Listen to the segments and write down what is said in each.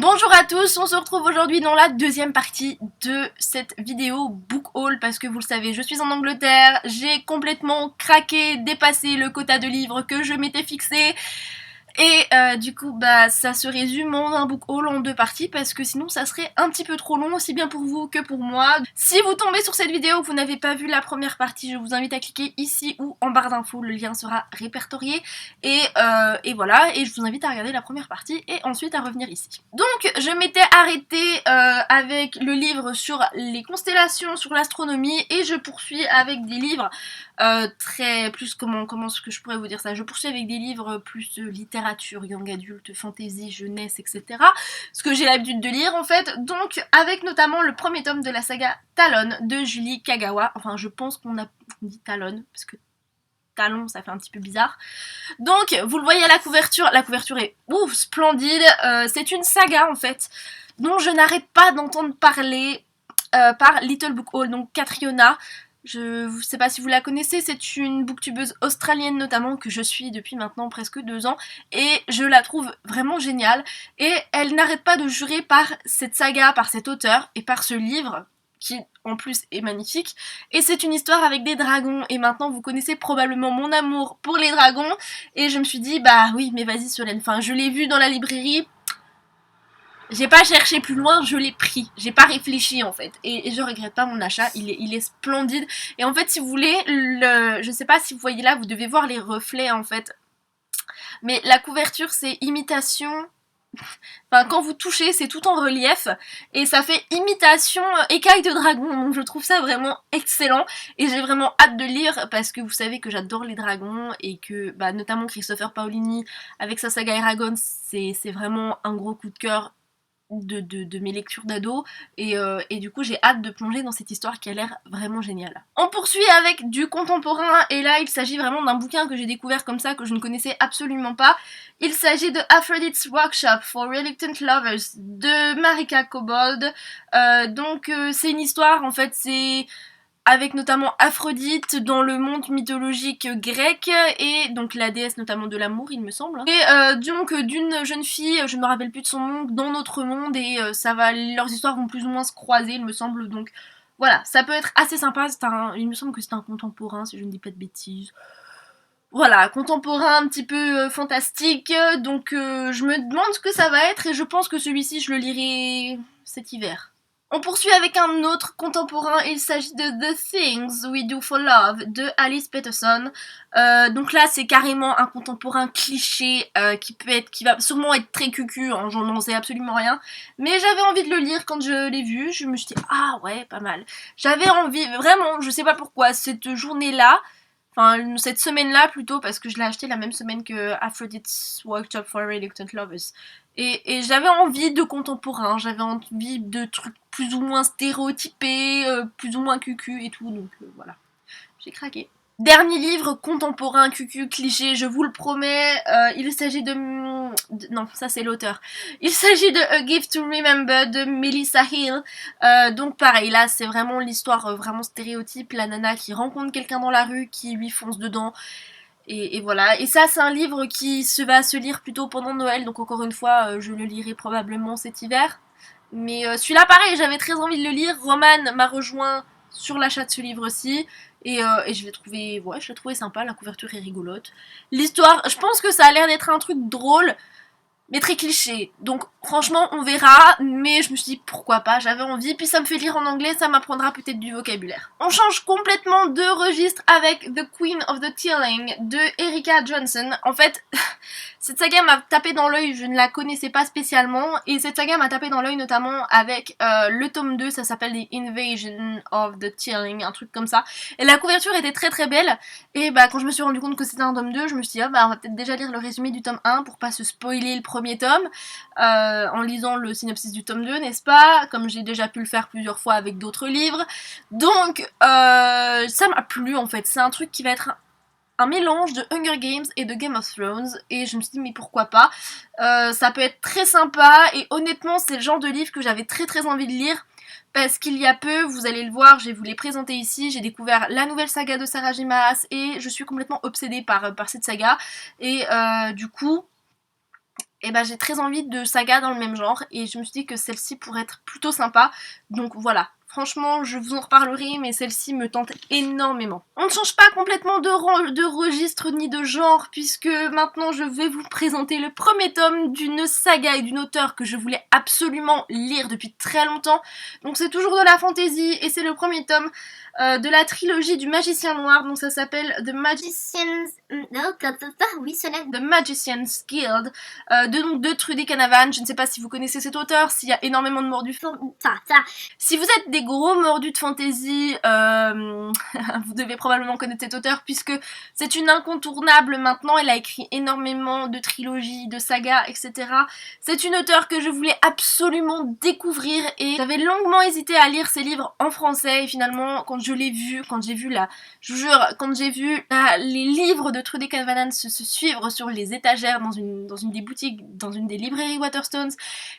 Bonjour à tous, on se retrouve aujourd'hui dans la deuxième partie de cette vidéo book haul parce que vous le savez, je suis en Angleterre, j'ai complètement craqué, dépassé le quota de livres que je m'étais fixé. Et du coup ça se résume en un book haul en deux parties parce que sinon ça serait un petit peu trop long aussi bien pour vous que pour moi. Si vous tombez sur cette vidéo et que vous n'avez pas vu la première partie, je vous invite à cliquer ici ou en barre d'infos, le lien sera répertorié et voilà, et je vous invite à regarder la première partie et ensuite à revenir ici. Donc je m'étais arrêtée avec le livre sur les constellations, sur l'astronomie, et je poursuis avec des livres très plus comment ce que je pourrais vous dire ça, je poursuis avec des livres plus littérature, young adulte, fantasy, jeunesse, etc. Ce que j'ai l'habitude de lire en fait, donc avec notamment le premier tome de la saga Talon de Julie Kagawa. Enfin je pense qu'on dit Talon parce que talon ça fait un petit peu bizarre. Donc vous le voyez à la couverture est ouf, splendide. C'est une saga en fait dont je n'arrête pas d'entendre parler par Little Book Haul, donc Catriona. Je ne sais pas si vous la connaissez, c'est une booktubeuse australienne notamment que je suis depuis maintenant presque 2 ans et je la trouve vraiment géniale, et elle n'arrête pas de jurer par cette saga, par cet auteur et par ce livre qui en plus est magnifique, et c'est une histoire avec des dragons, et maintenant vous connaissez probablement mon amour pour les dragons, et je me suis dit bah oui mais vas-y Solène, enfin je l'ai vu dans la librairie, j'ai pas cherché plus loin, je l'ai pris. J'ai pas réfléchi en fait. Et je regrette pas mon achat, il est splendide. Et en fait, si vous voulez, je sais pas si vous voyez là, vous devez voir les reflets en fait. Mais la couverture, c'est imitation. Enfin, quand vous touchez, c'est tout en relief. Et ça fait imitation écaille de dragon. Donc je trouve ça vraiment excellent. Et j'ai vraiment hâte de lire parce que vous savez que j'adore les dragons. Et que notamment Christopher Paolini, avec sa saga Eragon, c'est vraiment un gros coup de cœur de mes lectures d'ado, et du coup j'ai hâte de plonger dans cette histoire qui a l'air vraiment géniale. On poursuit avec du contemporain, et là il s'agit vraiment d'un bouquin que j'ai découvert comme ça, que je ne connaissais absolument pas. Il s'agit de Aphrodite's Workshop for Reluctant Lovers de Marika Kobold. C'est une histoire, en fait c'est avec notamment Aphrodite dans le monde mythologique grec, et donc la déesse notamment de l'amour il me semble. Et donc d'une jeune fille, je ne me rappelle plus de son nom, dans notre monde, et leurs histoires vont plus ou moins se croiser il me semble, donc voilà, ça peut être assez sympa, il me semble que c'est un contemporain si je ne dis pas de bêtises. Voilà, contemporain un petit peu fantastique, donc je me demande ce que ça va être, et je pense que celui-ci je le lirai cet hiver. On poursuit avec un autre contemporain, il s'agit de The Things We Do for Love de Alice Peterson. Donc là c'est carrément un contemporain cliché qui va sûrement être très cucu, hein, j'en sais absolument rien. Mais j'avais envie de le lire quand je l'ai vu, je me suis dit ah ouais pas mal. J'avais envie, vraiment, je sais pas pourquoi, cette journée-là, enfin cette semaine-là plutôt, parce que je l'ai acheté la même semaine que Aphrodite's Workshop for Reluctant Lovers. Et j'avais envie de contemporain, j'avais envie de trucs plus ou moins stéréotypés, plus ou moins cucu et tout, donc voilà, j'ai craqué. Dernier livre contemporain cucu cliché, je vous le promets, il s'agit de... Non, ça c'est l'auteur. Il s'agit de A Gift to Remember de Melissa Hill. Donc pareil, là c'est vraiment l'histoire vraiment stéréotype, la nana qui rencontre quelqu'un dans la rue, qui lui fonce dedans. Et voilà, et ça c'est un livre qui va se lire plutôt pendant Noël, donc encore une fois je le lirai probablement cet hiver. Mais celui-là pareil, j'avais très envie de le lire, Roman m'a rejoint sur l'achat de ce livre-ci, et je l'ai trouvé sympa, la couverture est rigolote. L'histoire, je pense que ça a l'air d'être un truc drôle, mais très cliché. Donc franchement on verra, mais je me suis dit pourquoi pas, j'avais envie, puis ça me fait lire en anglais, ça m'apprendra peut-être du vocabulaire. On change complètement de registre avec The Queen of the Tearling de Erika Johnson. En fait, cette saga m'a tapé dans l'œil, je ne la connaissais pas spécialement, et cette saga m'a tapé dans l'œil notamment avec le tome 2, ça s'appelle The Invasion of the Tearling, un truc comme ça. Et la couverture était très très belle, et quand je me suis rendu compte que c'était un tome 2, je me suis dit on va peut-être déjà lire le résumé du tome 1 pour pas se spoiler le premier tome, en lisant le synopsis du tome 2, n'est-ce pas, comme j'ai déjà pu le faire plusieurs fois avec d'autres livres. Donc ça m'a plu en fait, c'est un truc qui va être un mélange de Hunger Games et de Game of Thrones, et je me suis dit mais pourquoi pas, ça peut être très sympa, et honnêtement c'est le genre de livre que j'avais très très envie de lire, parce qu'il y a peu, vous allez le voir, je vais vous les présenter ici, j'ai découvert la nouvelle saga de Sarah J. Maas, et je suis complètement obsédée par cette saga, et du coup et bah j'ai très envie de saga dans le même genre et je me suis dit que celle-ci pourrait être plutôt sympa. Donc voilà. Franchement, je vous en reparlerai, mais celle-ci me tente énormément. On ne change pas complètement de registre ni de genre, puisque maintenant je vais vous présenter le premier tome d'une saga et d'une auteure que je voulais absolument lire depuis très longtemps. Donc c'est toujours de la fantasy, et c'est le premier tome de la trilogie du Magicien Noir, donc ça s'appelle The Magician's Guild, de Trudy Canavan. Je ne sais pas si vous connaissez cet auteur, s'il y a énormément de mordus. Si vous êtes des gros mordus de fantasy, vous devez probablement connaître cet auteur puisque c'est une incontournable maintenant. Elle a écrit énormément de trilogies, de sagas, etc. C'est une auteure que je voulais absolument découvrir et j'avais longuement hésité à lire ses livres en français et finalement quand je l'ai vu, quand j'ai vu les livres de Trudy Canavan se suivre sur les étagères dans une des boutiques, dans une des librairies Waterstones,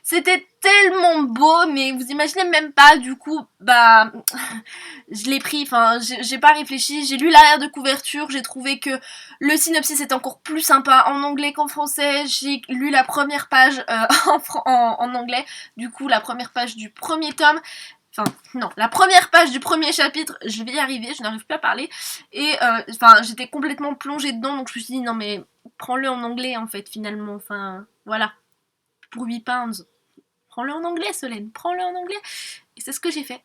c'était tellement beau, mais vous imaginez même pas, du coup, bah, je l'ai pris, enfin, j'ai pas réfléchi, j'ai lu l'arrière de couverture, j'ai trouvé que le synopsis est encore plus sympa en anglais qu'en français, j'ai lu la première page en anglais, du coup, la première page du premier tome, enfin, non, la première page du premier chapitre, je vais y arriver, je n'arrive plus à parler, et enfin, j'étais complètement plongée dedans, donc je me suis dit, non mais, prends-le en anglais, en fait, finalement, enfin, voilà, pour 8 pounds. Prends-le en anglais, Solène, prends-le en anglais. Et c'est ce que j'ai fait.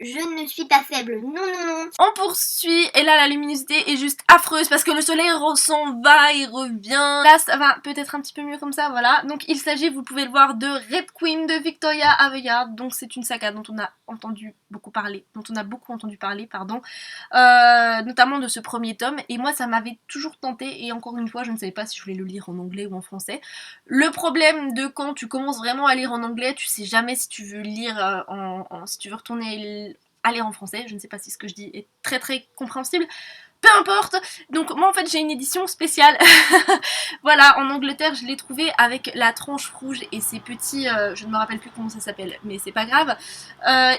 Je ne suis pas faible, non, non, non. On poursuit, et là la luminosité est juste affreuse parce que le soleil s'en va, il revient. Là ça va peut-être un petit peu mieux comme ça, voilà. Donc il s'agit, vous pouvez le voir, de Red Queen de Victoria Aveyard. Donc c'est une saga dont on a beaucoup entendu parler, pardon. Notamment de ce premier tome. Et moi ça m'avait toujours tenté, et encore une fois je ne savais pas si je voulais le lire en anglais ou en français. Le problème de quand tu commences vraiment à lire en anglais, tu sais jamais si tu veux lire si tu veux retourner à lire en français, je ne sais pas si ce que je dis est très très compréhensible, peu importe. Donc moi en fait j'ai une édition spéciale, voilà, en Angleterre je l'ai trouvé avec la tranche rouge et ces petits, je ne me rappelle plus comment ça s'appelle, mais c'est pas grave,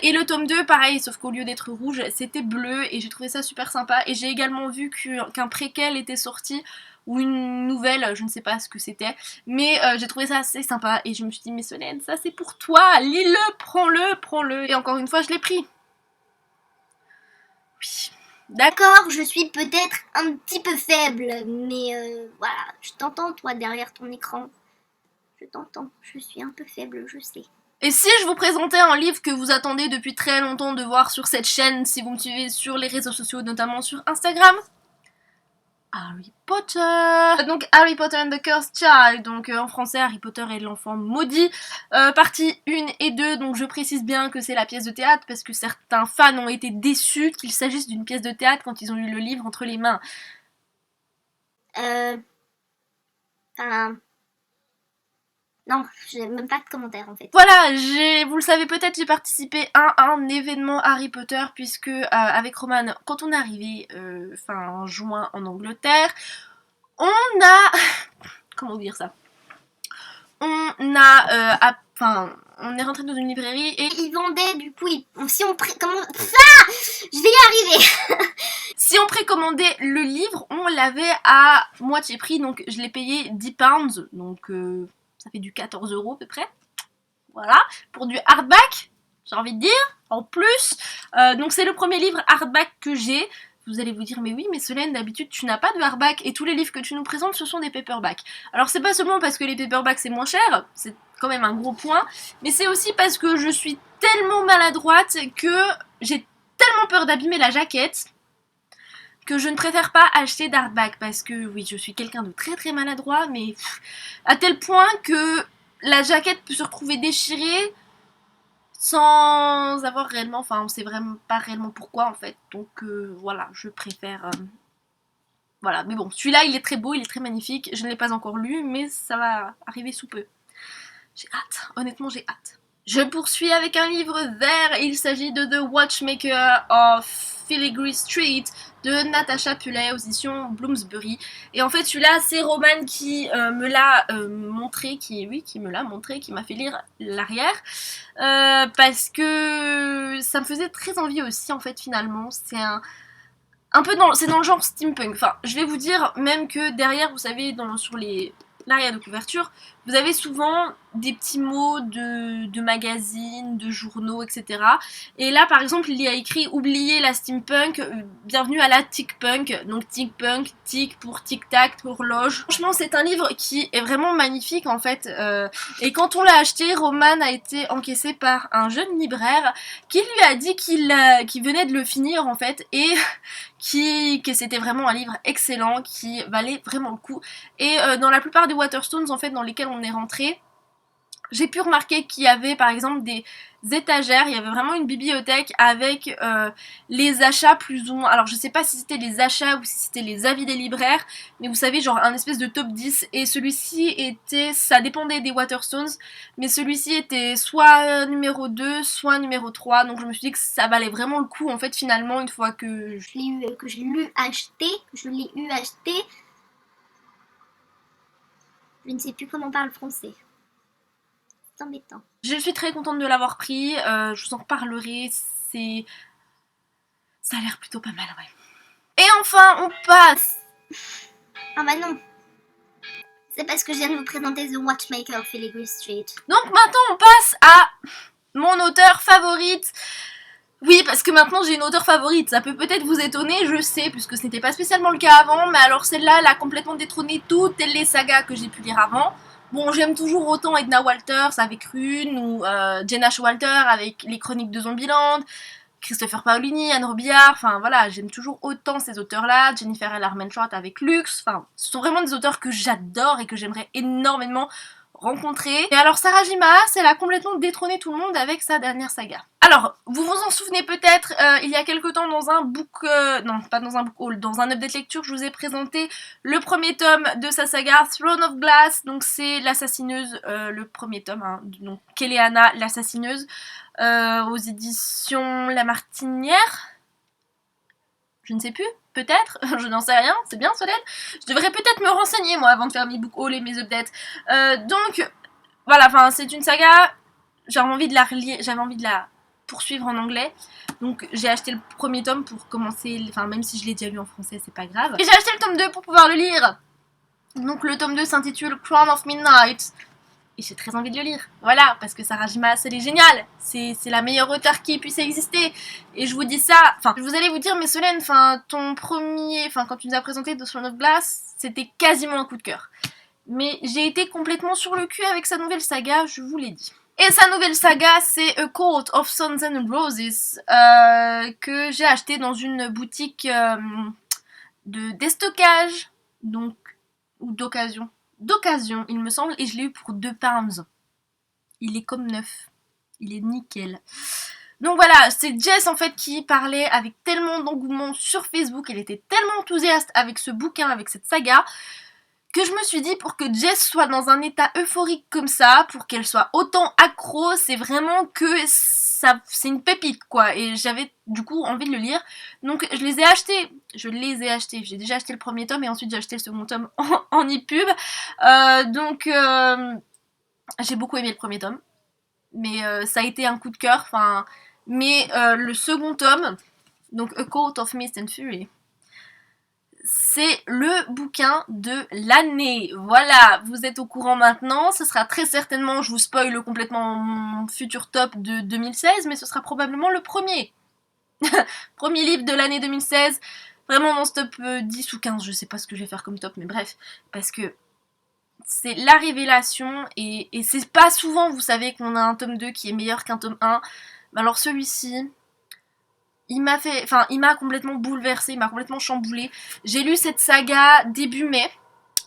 et le tome 2 pareil, sauf qu'au lieu d'être rouge c'était bleu et j'ai trouvé ça super sympa. Et j'ai également vu qu'un préquel était sorti, ou une nouvelle, je ne sais pas ce que c'était, mais j'ai trouvé ça assez sympa et je me suis dit mais Solène, ça c'est pour toi, lis-le, prends-le, et encore une fois je l'ai pris. Oui. D'accord, je suis peut-être un petit peu faible, mais voilà, je t'entends toi derrière ton écran. Je t'entends, je suis un peu faible, je sais. Et si je vous présentais un livre que vous attendez depuis très longtemps de voir sur cette chaîne, si vous me suivez sur les réseaux sociaux, notamment sur Instagram? Harry Potter. Donc Harry Potter and the Cursed Child, donc en français Harry Potter et l'enfant maudit, partie 1 et 2, donc je précise bien que c'est la pièce de théâtre parce que certains fans ont été déçus qu'il s'agisse d'une pièce de théâtre quand ils ont eu le livre entre les mains. Non, j'ai même pas de commentaire en fait. Voilà, vous le savez peut-être, j'ai participé à un événement Harry Potter puisque avec Roman, quand on est arrivé fin juin en Angleterre, on a... comment dire ça? On est rentré dans une librairie et... Ils vendaient du coup, si on précommandait... Je vais y arriver. Si on précommandait le livre, on l'avait à moitié prix, donc je l'ai payé 10 pounds, donc... ça fait du 14 € à peu près. Voilà, pour du hardback, j'ai envie de dire, en plus. Donc c'est le premier livre hardback que j'ai. Vous allez vous dire, mais oui, mais Solène, d'habitude tu n'as pas de hardback et tous les livres que tu nous présentes, ce sont des paperbacks. Alors c'est pas seulement parce que les paperbacks c'est moins cher, c'est quand même un gros point, mais c'est aussi parce que je suis tellement maladroite que j'ai tellement peur d'abîmer la jaquette que je ne préfère pas acheter d'hardback parce que oui, je suis quelqu'un de très très maladroit, mais à tel point que la jaquette peut se retrouver déchirée sans avoir réellement, enfin on sait vraiment pas réellement pourquoi en fait, donc voilà, je préfère, voilà, mais bon, celui-là il est très beau, il est très magnifique, je ne l'ai pas encore lu, mais ça va arriver sous peu. J'ai hâte, honnêtement j'ai hâte. Je poursuis avec un livre vert, il s'agit de The Watchmaker of Filigree Street de Natasha Pulley aux éditions Bloomsbury. Et en fait celui-là c'est Roman qui me l'a montré, qui m'a fait lire l'arrière, parce que ça me faisait très envie aussi en fait finalement. C'est un peu c'est dans le genre steampunk. Enfin je vais vous dire même que derrière vous savez sur les l'arrière de couverture, vous avez souvent des petits mots de magazines, de journaux, etc. Et là, par exemple, il y a écrit « Oubliez la steampunk, bienvenue à la tickpunk ». Donc tickpunk, tic pour tic-tac, horloge. Franchement, c'est un livre qui est vraiment magnifique, en fait. Et quand on l'a acheté, Roman a été encaissé par un jeune libraire qui lui a dit qu'il venait de le finir, en fait, et que c'était vraiment un livre excellent, qui valait vraiment le coup. Et dans la plupart des Waterstones, en fait, dans lesquels on est rentré, j'ai pu remarquer qu'il y avait par exemple des étagères, il y avait vraiment une bibliothèque avec les achats plus ou moins, alors je sais pas si c'était les achats ou si c'était les avis des libraires, mais vous savez, genre un espèce de top 10, et celui-ci était, ça dépendait des Waterstones, mais celui-ci était soit numéro 2, soit numéro 3, donc je me suis dit que ça valait vraiment le coup en fait finalement une fois que je l'ai acheté, je ne sais plus comment on parle français. C'est embêtant. Je suis très contente de l'avoir pris, je vous en reparlerai, ça a l'air plutôt pas mal, ouais. Et enfin, on passe... Ah bah non. C'est parce que je viens de vous présenter The Watchmaker of Filigree Street. Donc maintenant, on passe à mon auteure favorite. Oui, parce que maintenant j'ai une auteure favorite, ça peut peut-être vous étonner, je sais, puisque ce n'était pas spécialement le cas avant, mais alors celle-là, elle a complètement détrôné toutes les sagas que j'ai pu lire avant. Bon, j'aime toujours autant Edna Walters avec Rune, ou Jenna Showalter avec les Chroniques de Zombieland, Christopher Paolini, Anne Robillard, enfin voilà, j'aime toujours autant ces auteurs-là, Jennifer L. Armentrout avec Lux, enfin, ce sont vraiment des auteurs que j'adore et que j'aimerais énormément rencontrer. Et alors Sarah J. Maas, elle a complètement détrôné tout le monde avec sa dernière saga. Alors, vous vous en souvenez peut-être, il y a quelque temps dans un book... non, pas dans un book haul, dans un update lecture, je vous ai présenté le premier tome de sa saga Throne of Glass, donc c'est l'assassineuse, le premier tome, hein, donc Keleana, l'assassineuse, aux éditions La Martinière. Je ne sais plus, peut-être, je n'en sais rien, c'est bien Solène. Je devrais peut-être me renseigner moi avant de faire mes book hauls et mes updates. Donc, voilà, enfin c'est une saga, j'avais envie de la relire, j'avais envie de la poursuivre en anglais. Donc j'ai acheté le premier tome pour commencer, enfin même si je l'ai déjà lu en français, c'est pas grave. Et j'ai acheté le tome 2 pour pouvoir le lire. Donc le tome 2 s'intitule Crown of Midnight. Et j'ai très envie de le lire. Voilà, parce que Sarah J. Maas, elle est géniale. C'est la meilleure auteure qui puisse exister. Et je vous dis ça, enfin, vous allez vous dire, mais Solène, enfin, ton premier, enfin, quand tu nous as présenté The Throne of Glass, c'était quasiment un coup de cœur. Mais j'ai été complètement sur le cul avec sa nouvelle saga, je vous l'ai dit. Et sa nouvelle saga, c'est A Court of Suns and Roses, que j'ai acheté dans une boutique de déstockage, donc, ou d'occasion, il me semble, et je l'ai eu pour 2 pounds. Il est comme neuf, il est nickel. Donc voilà, c'est Jess en fait qui parlait avec tellement d'engouement sur Facebook, elle était tellement enthousiaste avec ce bouquin, avec cette saga, que je me suis dit, pour que Jess soit dans un état euphorique comme ça, pour qu'elle soit autant accro, c'est vraiment que ça, c'est une pépite quoi, et j'avais du coup envie de le lire, donc je les ai achetés, j'ai déjà acheté le premier tome et ensuite j'ai acheté le second tome en e-pub, donc j'ai beaucoup aimé le premier tome, mais ça a été un coup de cœur, enfin, mais le second tome, donc A Court of Mist and Fury, c'est le bouquin de l'année. Voilà, vous êtes au courant maintenant. Ce sera très certainement, je vous spoil complètement mon futur top de 2016, mais ce sera probablement le premier. Premier livre de l'année 2016. Vraiment dans ce top 10 ou 15, je sais pas ce que je vais faire comme top, mais bref. Parce que c'est la révélation, et c'est pas souvent, vous savez, qu'on a un tome 2 qui est meilleur qu'un tome 1. Mais alors celui-ci... il m'a complètement bouleversée, il m'a complètement chamboulée. J'ai lu cette saga début mai.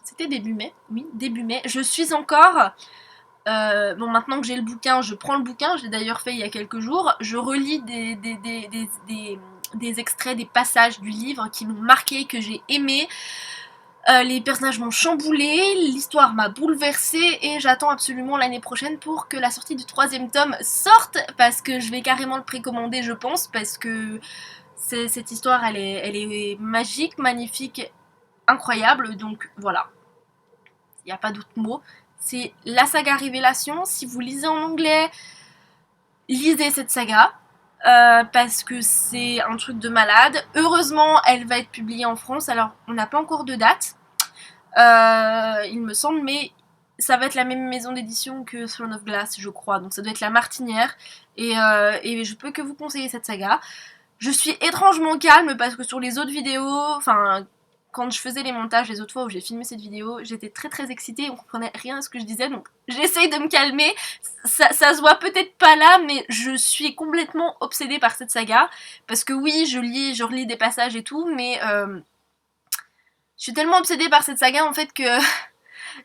C'était début mai? Oui, début mai. Je suis encore... bon, maintenant que j'ai le bouquin, je prends le bouquin. Je l'ai d'ailleurs fait il y a quelques jours. Je relis des extraits, des passages du livre qui m'ont marqué, que j'ai aimé. Les personnages m'ont chamboulé, l'histoire m'a bouleversée, et j'attends absolument l'année prochaine pour que la sortie du 3e tome sorte, parce que je vais carrément le précommander, je pense, parce que cette histoire, elle est magique, magnifique, incroyable, donc voilà. Il n'y a pas d'autre mot. C'est la saga Révélation. Si vous lisez en anglais, lisez cette saga. Parce que c'est un truc de malade. Heureusement, elle va être publiée en France. Alors, on n'a pas encore de date. il me semble, mais ça va être la même maison d'édition que Throne of Glass, je crois, donc ça doit être La Martinière, et je peux que vous conseiller cette saga. Je suis étrangement calme parce que sur les autres vidéos, enfin, quand je faisais les montages les autres fois où j'ai filmé cette vidéo, j'étais très très excitée, on comprenait rien à ce que je disais, donc j'essaye de me calmer. Ça se voit peut-être pas là, mais je suis complètement obsédée par cette saga, parce que oui, je relis des passages et tout, mais je suis tellement obsédée par cette saga en fait que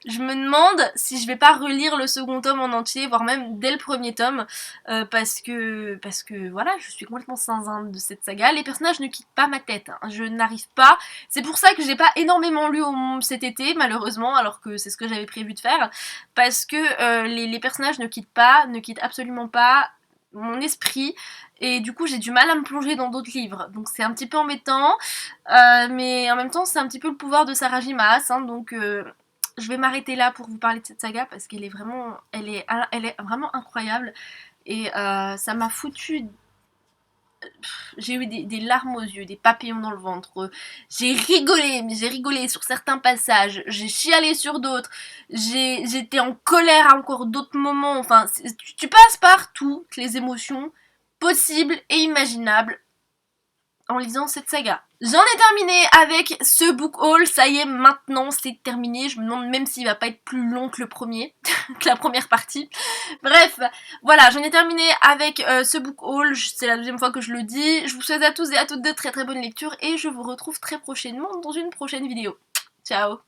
je me demande si je vais pas relire le second tome en entier, voire même dès le premier tome, parce que voilà, je suis complètement zinzin de cette saga. Les personnages ne quittent pas ma tête, hein. Je n'arrive pas. C'est pour ça que j'ai pas énormément lu cet été, malheureusement, alors que c'est ce que j'avais prévu de faire, parce que les personnages ne quittent absolument pas mon esprit, et du coup j'ai du mal à me plonger dans d'autres livres, donc c'est un petit peu embêtant, mais en même temps c'est un petit peu le pouvoir de Sarah J. Maas, hein, donc je vais m'arrêter là pour vous parler de cette saga parce qu'elle est vraiment, elle est vraiment incroyable, et ça m'a foutu. J'ai eu des larmes aux yeux, des papillons dans le ventre. J'ai rigolé, mais j'ai rigolé sur certains passages. J'ai chialé sur d'autres. J'étais en colère à encore d'autres moments. Enfin, tu passes par toutes les émotions possibles et imaginables en lisant cette saga. J'en ai terminé avec ce book haul, ça y est, maintenant c'est terminé. Je me demande même s'il va pas être plus long que le premier, que la première partie. Bref, voilà, j'en ai terminé avec ce book haul, c'est la deuxième fois que je le dis. Je vous souhaite à tous et à toutes de très très bonnes lectures et je vous retrouve très prochainement dans une prochaine vidéo. Ciao!